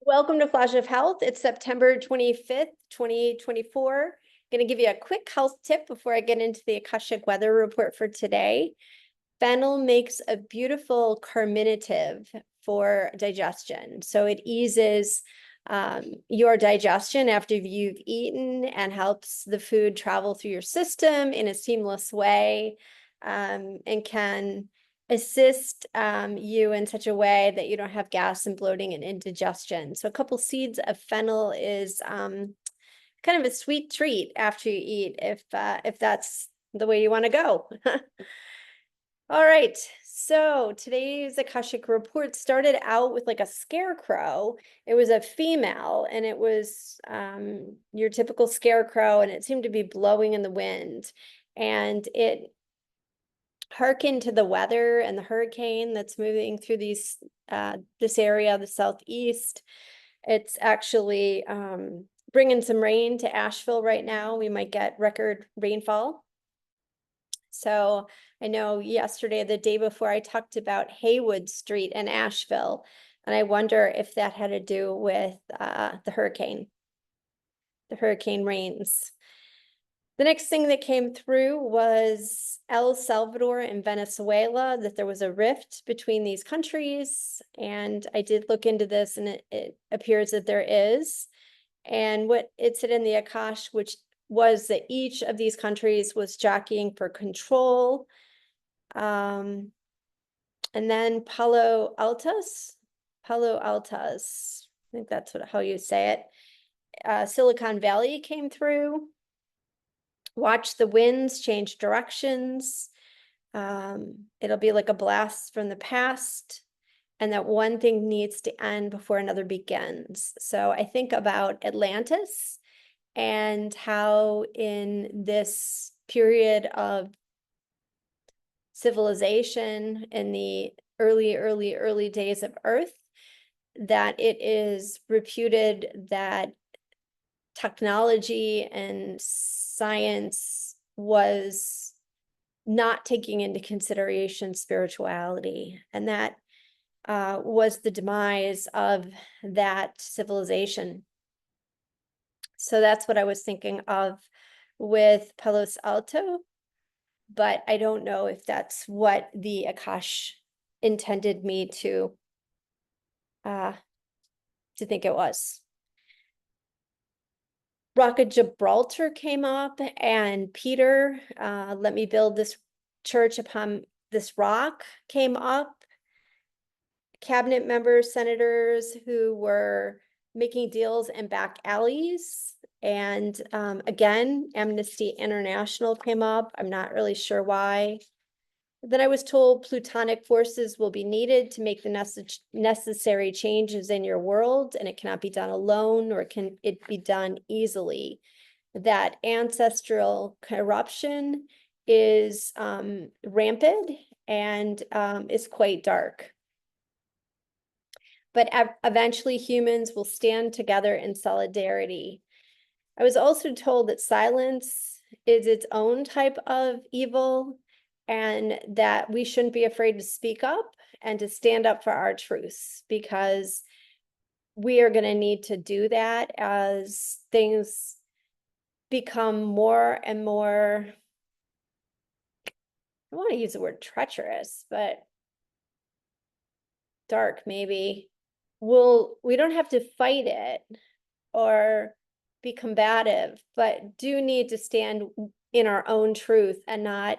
Welcome to Flash of Health. It's September 25th, 2024. Going to give you a quick health tip before I get into the Akashic weather report for today. Fennel makes a beautiful carminative for digestion. So it eases your digestion after you've eaten and helps the food travel through your system in a seamless way, and can assist you in such a way that you don't have gas and bloating and indigestion. So a couple seeds of fennel is kind of a sweet treat after you eat, if that's the way you want to go. All right, so today's Akashic report started out with like a scarecrow. It was a female, and it was your typical scarecrow, and it seemed to be blowing in the wind. And it hearkened to the weather and the hurricane that's moving through this area, the southeast. It's actually bringing some rain to Asheville right now. We might get record rainfall. So I know yesterday, the day before, I talked about Haywood Street in Asheville, and I wonder if that had to do with the hurricane rains. The next thing that came through was El Salvador and Venezuela, that there was a rift between these countries. And I did look into this, and it appears that there is. And what it said in the Akash, which was that each of these countries was jockeying for control. And then Palo Altos, I think that's how you say it. Silicon Valley came through. Watch the winds change directions. It'll be like a blast from the past, and that one thing needs to end before another begins. So I think about Atlantis and how in this period of civilization in the early days of Earth, that it is reputed that technology and science was not taking into consideration spirituality, and that was the demise of that civilization. So that's what I was thinking of with Palos Alto, but I don't know if that's what the Akash intended me to think it was. Rock of Gibraltar came up, and Peter, let me build this church upon this rock, came up. Cabinet members, senators who were making deals in back alleys. And again, Amnesty International came up. I'm not really sure why. Then I was told plutonic forces will be needed to make the necessary changes in your world, and it cannot be done alone, nor can it be done easily. That ancestral corruption is rampant and is quite dark. But eventually humans will stand together in solidarity. I was also told that silence is its own type of evil, and that we shouldn't be afraid to speak up and to stand up for our truths, because we are going to need to do that as things become more and more, I want to use the word treacherous, but dark maybe. We don't have to fight it or be combative, but do need to stand in our own truth and not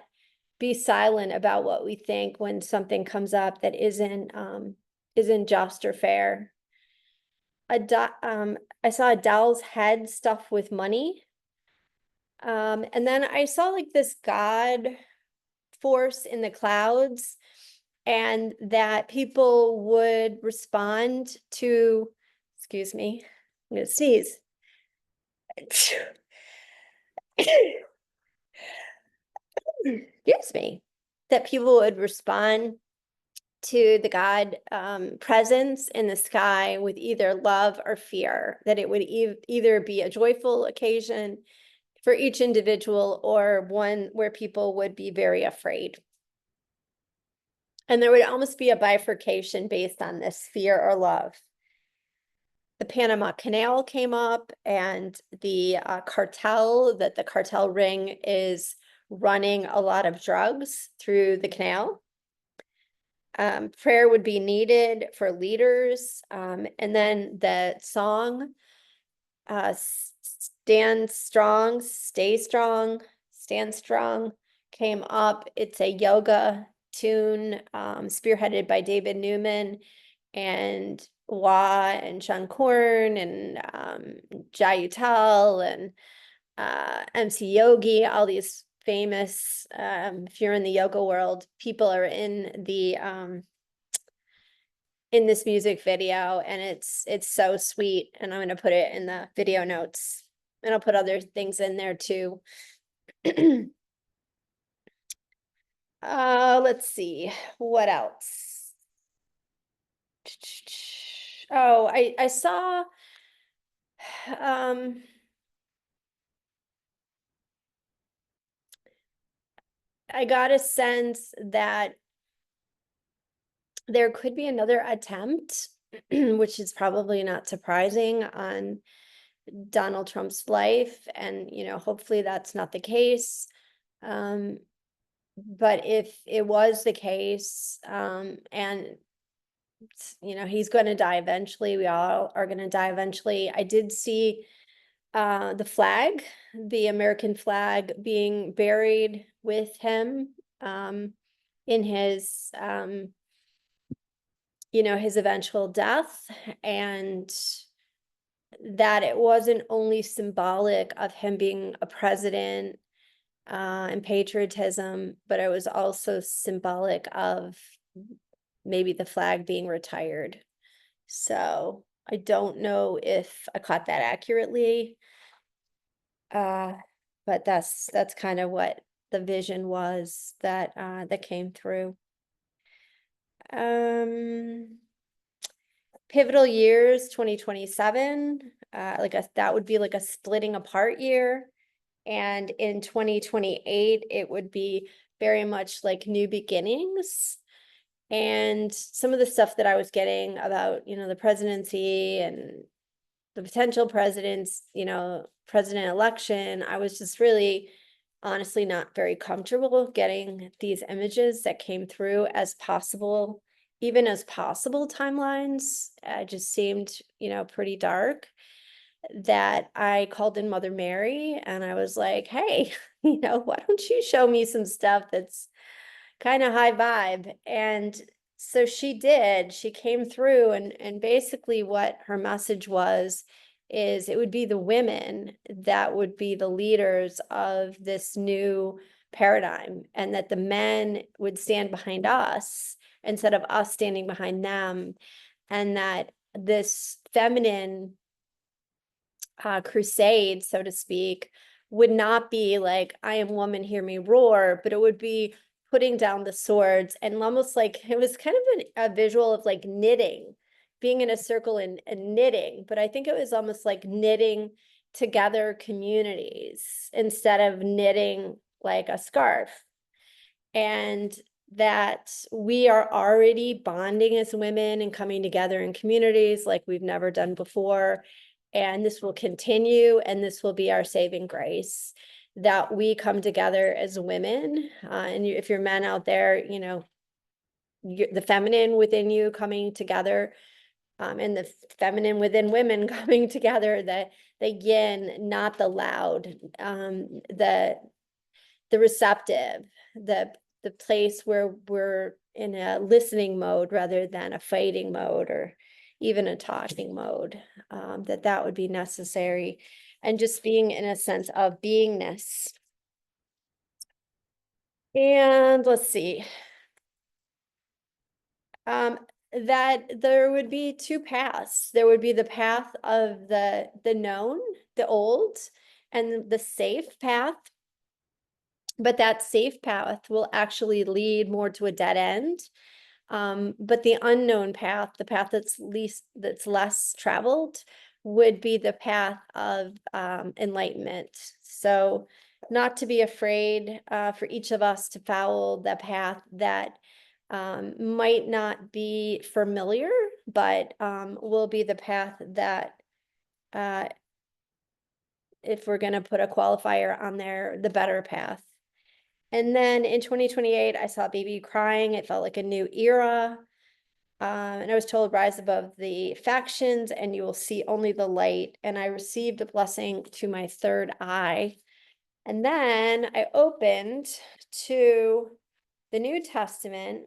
be silent about what we think when something comes up that isn't just or fair. I saw a doll's head stuffed with money. And then I saw like this God force in the clouds, and that people would respond to, excuse me, I'm gonna sneeze. Excuse me, that people would respond to the God presence in the sky with either love or fear, that it would either be a joyful occasion for each individual or one where people would be very afraid. And there would almost be a bifurcation based on this fear or love. the Panama Canal came up, and the cartel, that the cartel ring is running a lot of drugs through the canal. Prayer would be needed for leaders. And then the song, stand strong, stay strong, stand strong, came up. It's a yoga tune, spearheaded by David Newman and Wah and Sean Korn and Jai Uttal and MC Yogi, all these famous, if you're in the yoga world, people are in this music video, and it's so sweet, and I'm going to put it in the video notes, and I'll put other things in there too. Let's see, what else? Oh, I saw I got a sense that there could be another attempt, which is probably not surprising, on Donald Trump's life, and hopefully that's not the case. But if it was the case, and he's going to die eventually, we all are going to die eventually. I did see the flag, the American flag, being buried with him in his his eventual death, and that it wasn't only symbolic of him being a president and patriotism, but it was also symbolic of maybe the flag being retired. So I don't know if I caught that accurately, but that's kind of what the vision was that that came through. Pivotal years, 2027, that would be like a splitting apart year. And in 2028, it would be very much like new beginnings. And some of the stuff that I was getting about, the presidency and the potential presidents, president election, I was just really honestly not very comfortable getting these images that came through as possible, even as possible timelines. Just seemed, pretty dark. That I called in Mother Mary, and I was like, hey, why don't you show me some stuff that's kind of high vibe? And so she did. She came through, and basically what her message was is it would be the women that would be the leaders of this new paradigm, and that the men would stand behind us instead of us standing behind them, and that this feminine crusade, so to speak, would not be like, I am woman, hear me roar, but it would be putting down the swords, and almost like it was kind of a visual of like knitting, being in a circle and knitting. But I think it was almost like knitting together communities instead of knitting like a scarf. And that we are already bonding as women and coming together in communities like we've never done before. And this will continue, and this will be our saving grace, that we come together as women. And if you're men out there, the feminine within you coming together, and the feminine within women coming together, the yin, not the loud, the receptive, the place where we're in a listening mode rather than a fighting mode or even a talking mode, that would be necessary, and just being in a sense of beingness. And let's see, that there would be two paths. There would be the path of the known, the old, and the safe path. But that safe path will actually lead more to a dead end. But the unknown path, the path that's less traveled, would be the path of enlightenment. So not to be afraid for each of us to follow the path that might not be familiar, but will be the path that, uh, if we're gonna put a qualifier on there, the better path. And then in 2028, I saw a baby crying. It felt like a new era. And I was told, rise above the factions and you will see only the light. And I received a blessing to my third eye. And then I opened to the New Testament,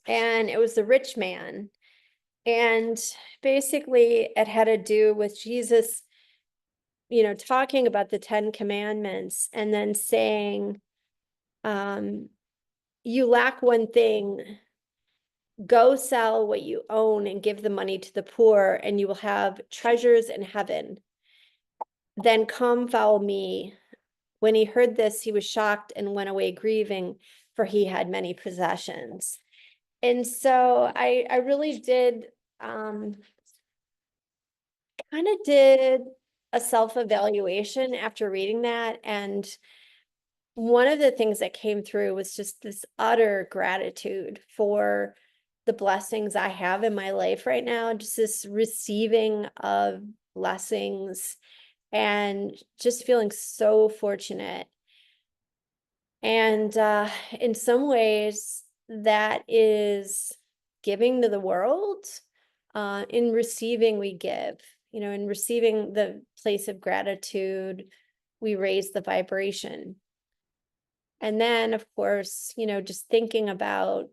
and it was the rich man. And basically, it had to do with Jesus, talking about the 10 Commandments and then saying, you lack one thing. Go sell what you own and give the money to the poor, and you will have treasures in heaven. Then come follow me. When he heard this, he was shocked and went away grieving, for he had many possessions. And so I really did kind of did a self-evaluation after reading that. And one of the things that came through was just this utter gratitude for the blessings I have in my life right now, just this receiving of blessings and just feeling so fortunate. And in some ways, that is giving to the world. In receiving, we give. In receiving the place of gratitude, we raise the vibration. And then, of course, just thinking about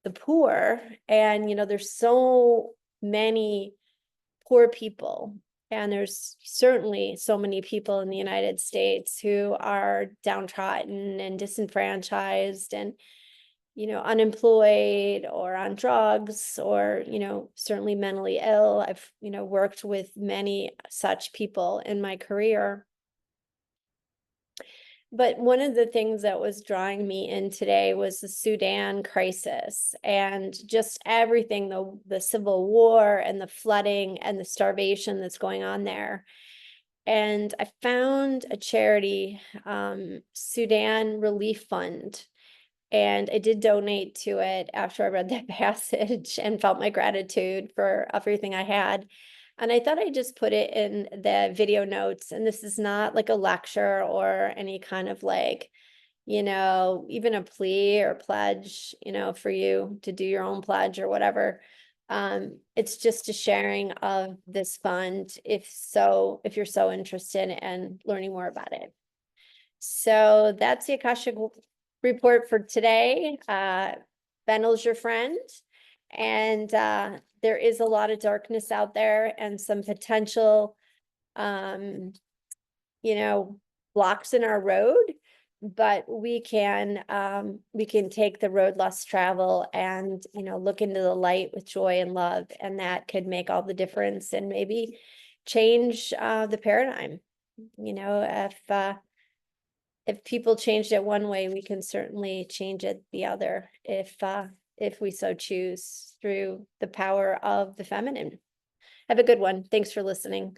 the poor, and, there's so many poor people. And there's certainly so many people in the United States who are downtrodden and disenfranchised and, unemployed or on drugs or, certainly mentally ill. I've, worked with many such people in my career. But one of the things that was drawing me in today was the Sudan crisis and just everything, the civil war and the flooding and the starvation that's going on there. And I found a charity, Sudan Relief Fund, and I did donate to it after I read that passage and felt my gratitude for everything I had. And I thought I'd just put it in the video notes. And this is not like a lecture or any kind of like, even a plea or pledge, for you to do your own pledge or whatever. It's just a sharing of this fund, if you're so interested in learning more about it. So that's the Akashic report for today. Benel's your friend, and there is a lot of darkness out there and some potential, blocks in our road, but we can take the road less traveled and, look into the light with joy and love, and that could make all the difference and maybe change the paradigm. If people changed it one way, we can certainly change it the other if we so choose through the power of the feminine. Have a good one. Thanks for listening.